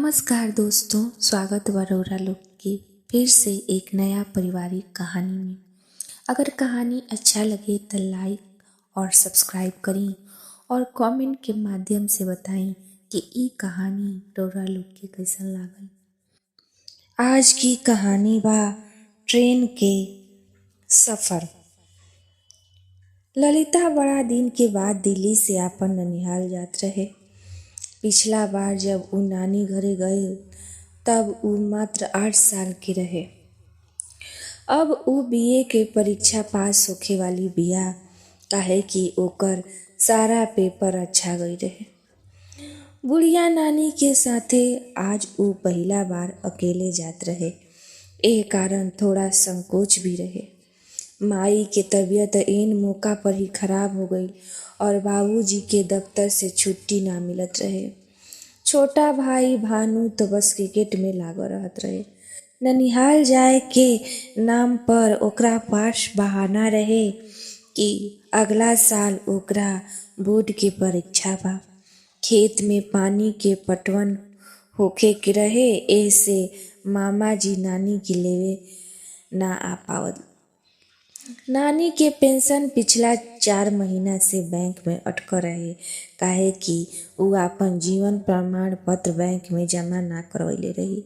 नमस्कार दोस्तों, स्वागत बरौरा लोग की फिर से एक नया पारिवारिक कहानी में। अगर कहानी अच्छा लगे तो लाइक और सब्सक्राइब करें और कमेंट के माध्यम से बताएं कि ये कहानी रौरा लोग के कैसन लागल। आज की कहानी बा ट्रेन के सफर। ललिता बड़ा दिन के बाद दिल्ली से आपन ननिहाल जात रहे। पिछला बार जब उ नानी घरे गए तब उ मात्र 8 साल के रहे। अब उ बीए के परीक्षा पास होखे वाली बिया, काहे कि ओकर सारा पेपर अच्छा गई रहे। बुढ़िया नानी के साथे आज उ पहिला बार अकेले जात रहे। एह कारण थोड़ा संकोच भी रहे। माई के तबीयत इन मौका पर ही खराब हो गई और बाबूजी के दफ्तर से छुट्टी ना मिलत रहे। छोटा भाई भानु तो बस क्रिकेट में लागल रहत रहे। ननिहाल जाए के नाम पर ओकरा पास बहाना रहे कि अगला साल ओकरा बोर्ड के परीक्षा बा। खेत में पानी के पटवन होखे के रहे, ऐसे मामा जी नानी के लेवे ना आ पावत। नानी के पेंशन पिछला 4 महीना से बैंक में अटक रहे, काहे कि उ आपन जीवन प्रमाण पत्र बैंक में जमा ना करवैले रही।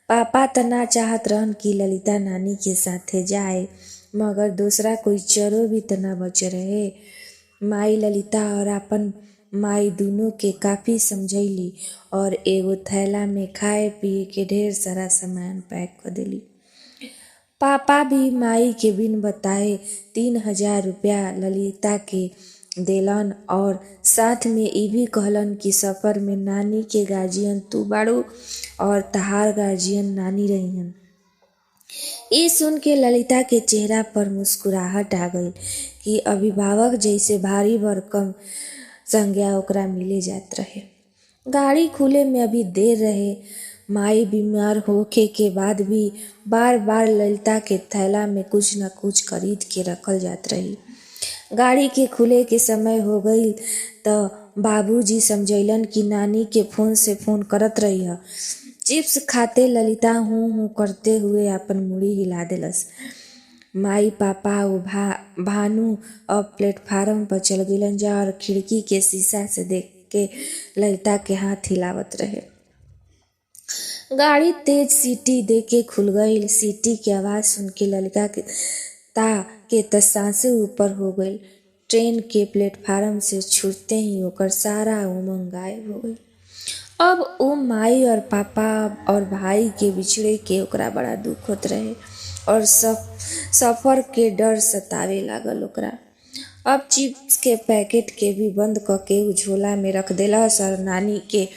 पापा त ना चाहत रहन कि ललिता नानी के साथे जाए, मगर दूसरा कोई चरो भी त ना बचे रहे। माई ललिता और आपन माई दोनों के काफी समझैली और एगो थैला में खाए पिए के ढेर सारा सामान पैक कर देली। पापा भी माई के बिन बताए 3000 रुपया ललिता के देलन और साथ में ई भी कहलन कि सफर में नानी के गार्जियन तू बाड़ू और तहार गार्जियन नानी रहीहन। ई सुन के ललिता के चेहरा पर मुस्कुराहट आ गई कि अभिभावक जैसे भारी भरकम संज्ञा ओकरा मिले जात रहे। गाड़ी खुले में अभी देर रहे। माई बीमार होखे के बाद भी बार बार ललिता के थैला में कुछ न कुछ खरीद के रखल जात रही। गाड़ी के खुले के समय हो गई तो बाबूजी समझैलन कि नानी के फोन से फोन करत रही। चिप्स खाते ललिता हूँ हूँ करते हुए अपन मुड़ी हिला देलस। माई पापा और भानु अब प्लेटफार्म पर चल गइलन जा और खिड़की के शीशा से देख के ललिता के हाथ हिलावत रहे। गाड़ी तेज सीटी दे के खुल गई। सीटी की आवाज सुन के ललिता के सांसें ऊपर हो गई। ट्रेन के प्लेटफार्म से छूटते ही ओकर सारा उमंग गायब हो गई। अब वो माई और पापा और भाई के बिछड़े के ओकरा बड़ा दुख होत रहे और सफर के डर सतावे लागल ओकरा। अब चिप्स के पैकेट के भी बंद करके उ झोला में रख देलस और नानी के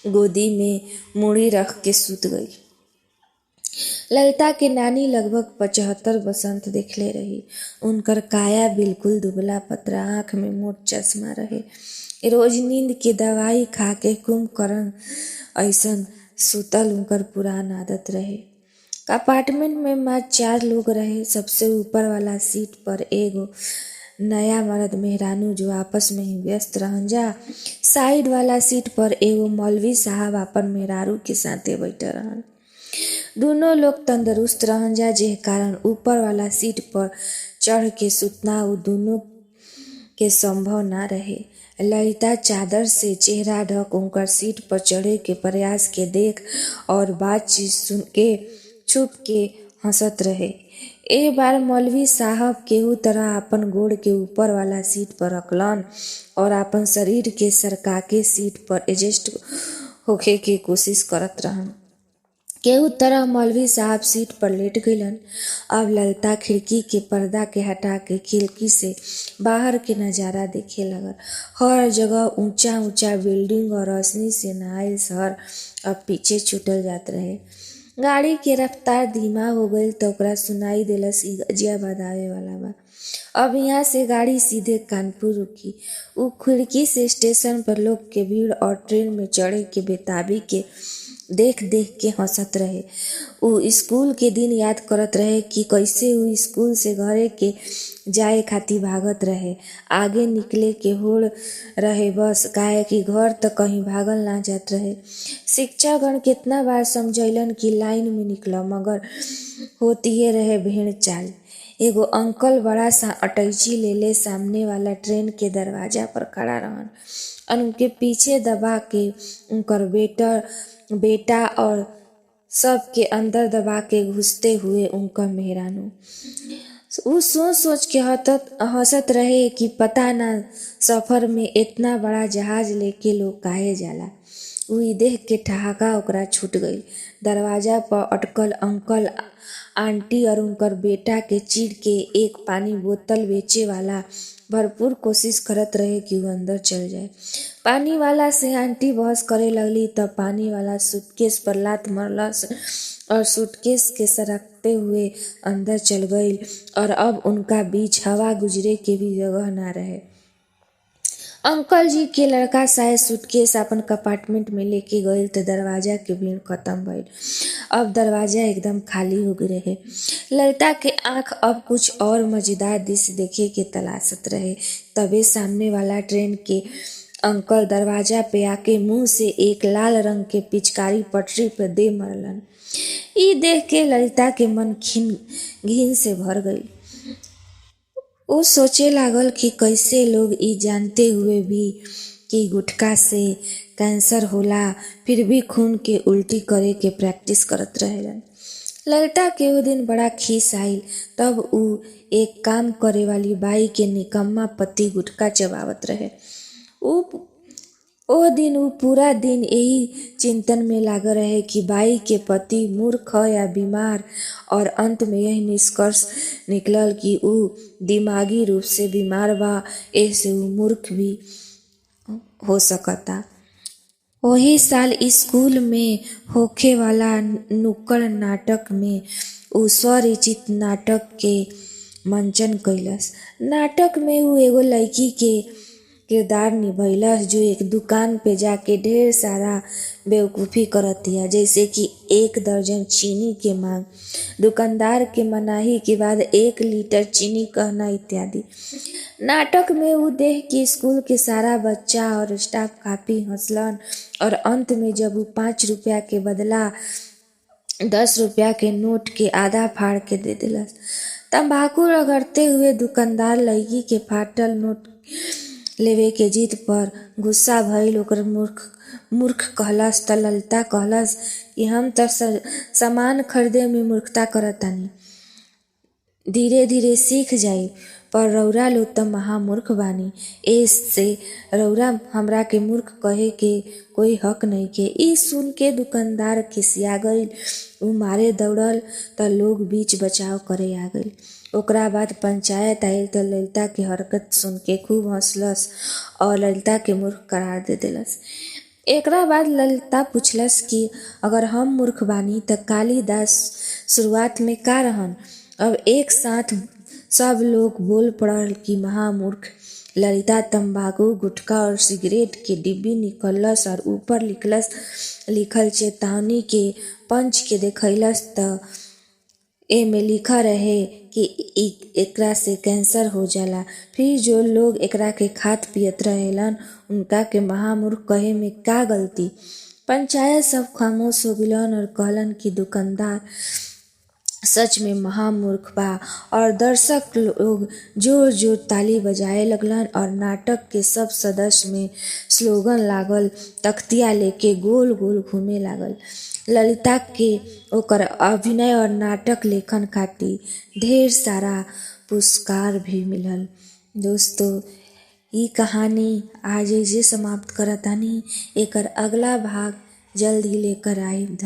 गोदी में मुड़ी रख के सुत गई। ललिता के नानी लगभग 75 बसंत देखले रही। उनकर काया बिल्कुल दुबला पतरा, आंख में मोट चश्मा रहे। रोज नींद के दवाई खा के कुंभकर्ण ऐसन सुतल उनकर पुरान आदत रहे। अपार्टमेंट में मात्र 4 लोग रहे। सबसे ऊपर वाला सीट पर एगो नया मर्द मेहरानू जो आपस में ही व्यस्त रहन जा। साइड वाला सीट पर एगो मौलवी साहब अपन मेहरारू के साथे बैठे रहन। दोनों लोग तंदुरुस्त रहन जा, जे कारण ऊपर वाला सीट पर चढ़ के सुतना उ दोनों के संभव ना रहे। ललिता चादर से चेहरा ढक उनकर सीट पर चढ़े के प्रयास के देख और बातचीत सुन के छुप के हंसत रहे। ए बार मौलवी साहब केहू तरह अपन गोड़ के ऊपर वाला सीट पर रखलन और अपन शरीर के सरका के सीट पर एडजस्ट होखे के कोशिश करत रहन। केहू तरह मौलवी साहब सीट पर लेट गइलन। अब ललिता खिड़की के पर्दा के हटा के खिड़की से बाहर के नजारा देखे लगल। हर जगह ऊंचा ऊंचा बिल्डिंग और रोशनी से नहाइल शहर अब पीछे छूटल जात रहे। गाड़ी के रफ्तार धीमा हो गई तो ओकरा सुनाई देलस कि गाजियाबाद आवे वाला बा। अब यहाँ से गाड़ी सीधे कानपुर रुकी। उ खिड़की से स्टेशन पर लोग के भीड़ और ट्रेन में चढ़े के बेताबी के देख देख के हंसत रहे। उ स्कूल के दिन याद करत रहे कि कैसे उ स्कूल से घरे के जाए खातिर भागत रहे। आगे निकले के होड़ रहे बस, काहे कि घर तक कहीं भागल ना जात रहे। शिक्षकगण कितना बार समझैलन कि लाइन में निकल, मगर होतिए रहे भेड़ चाल। एगो अंकल बड़ा सा अटैची लेले सामने वाला ट्रेन के दरवाजा पर खड़ा रहन। उनके पीछे दबा के उनकर बेटा और सब के अंदर दबा के घुसते हुए उनका मेहरानू। उ सोच सोच के हंसत रहे कि पता ना सफर में इतना बड़ा जहाज लेके लोग काहे जाला। उ देख के ठहाका ओकरा छूट गई। दरवाजा पर अटकल अंकल आंटी और उनकर बेटा के चीर के एक पानी बोतल बेचे वाला भरपूर कोशिश करत रहे कि वो अंदर चल जाए। पानी वाला से आंटी बहस करे लगली, तब पानी वाला सूटकेस पर लात मरलस और सूटकेस के सरकते हुए अंदर चल गई और अब उनका बीच हवा गुजरे के भी जगह ना रहे। अंकल जी के लड़का शायद सूटकेस अपन कंपार्टमेंट में लेके गए तो दरवाजा के भीड़ खत्म भइल। अब दरवाजा एकदम खाली हो गए रहे। ललिता के आंख अब कुछ और मजेदार दृश्य देखे के तलाशत रहे। तबे सामने वाला ट्रेन के अंकल दरवाजा पे आके मुंह से एक लाल रंग के पिचकारी पटरी पे दे मरलन। ई देख के ललिता के मन घिन से भर गई। वो सोचे लागल कि कैसे लोग ई जानते हुए भी कि गुटखा से कैंसर होला फिर भी खून के उल्टी करे के प्रैक्टिस करत रहेलन। ललिता के वो दिन बड़ा खीस आइल। तब उ एक काम करे वाली बाई के निकम्मा पति गुटखा चबावत रहे। ओ दिन उ पूरा दिन यही चिंतन में लागल रहे कि बाई के पति मूर्ख या बीमार, और अंत में यही निष्कर्ष निकलल कि उ दिमागी रूप से बीमार बा, ऐसे उ मूर्ख भी हो सकता। वही साल स्कूल में होखे वाला नुक्कड़ नाटक में उ स्वरचित नाटक के मंचन कैलस। नाटक में उ एगो लड़की के किरदार निभैलस जो एक दुकान पे जाके ढेर सारा बेवकूफ़ी करतिया, जैसे कि 1 दर्जन चीनी के मांग, दुकानदार के मनाही के बाद 1 लीटर चीनी कहना इत्यादि। नाटक में उ देख के स्कूल के सारा बच्चा और स्टाफ काफी हंसलन और अंत में जब उ 5 रुपया के बदला 10 रुपया के नोट के आधा फाड़ के दे दिलस। तंबाकू रगड़ते हुए दुकानदार लड़की के फाटल नोट लेवे के जिद पर गुस्सा भइल ओकर मूर्ख कहलस। त ललिता कहलस कि हम त सामान खरीदे में मूर्खता करतानी, धीरे धीरे सीख जाई, पर रौरा लोग त महामूर्ख बानी, ऐसे रौरा हमरा के मूर्ख कहे के कोई हक नहीं के। ई सुन के दुकानदार खिसिया गईल। उ मारे दौड़ल त लोग बीच बचाव करे आ गईल। ओकरा बाद पंचायत आइल त ललिता के हरकत सुन के खूब हंसलस और ललिता के मूर्ख करार दे देलस। एकरा बाद ललिता पूछलस कि अगर हम मूर्ख बानी त कालिदास शुरुआत में का रहन। अब एक साथ सब लोग बोल पड़ल कि महामूर्ख। ललिता तंबाकू, गुटखा और सिगरेट के डिब्बी निकलस और ऊपर लिखल चेतावनी के पंच के देखैलस त एमे लिखा रहे कि एकरा से कैंसर हो जाला। फिर जो लोग एकरा के खात पियत रहेलन उनका के महामूर्ख कहे में का गलती। पंचायत सब खामोश हो गिलन और कहलन कि दुकानदार सच में महामूर्ख बा, और दर्शक लोग जोर जोर ताली बजाए लगलन और नाटक के सब सदस्य में स्लोगन लागल, तख्तिया लेके गोल गोल घूमे लागल। ललिता के ओकर अभिनय और नाटक लेखन खातिर ढेर सारा पुरस्कार भी मिलल। दोस्तों, ई कहानी आज जे समाप्त करतानी, एकर अगला भाग जल्द ही लेकर आई।